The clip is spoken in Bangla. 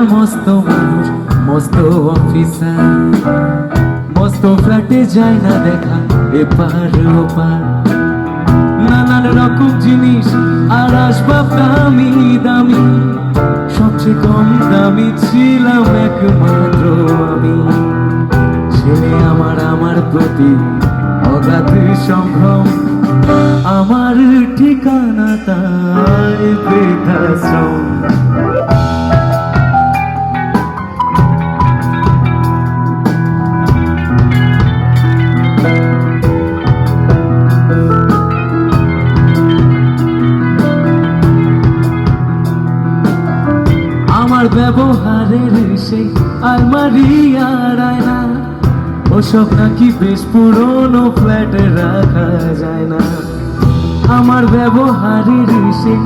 আমার মস্ত মানুষ, মস্ত অফিসার, মস্ত ফ্ল্যাটে যায় না দেখা এপার ওপার। নানান রকম জিনিস আর আসবাব দামি দামি, সবচেয়ে কম দামি ছিলাম একমাত্র আমি। ছেলে আমার আমার প্রতি অগাধ সম্ভ্রম, আমার ঠিকানা তাই বৃদ্ধাশ্রম। আমার ব্যবহারের সেই আলমারি আর আয়না, ওসব নাকি বেশ পুরনো ফ্ল্যাটে রাখা যায় না। আমার ব্যবহারের সেই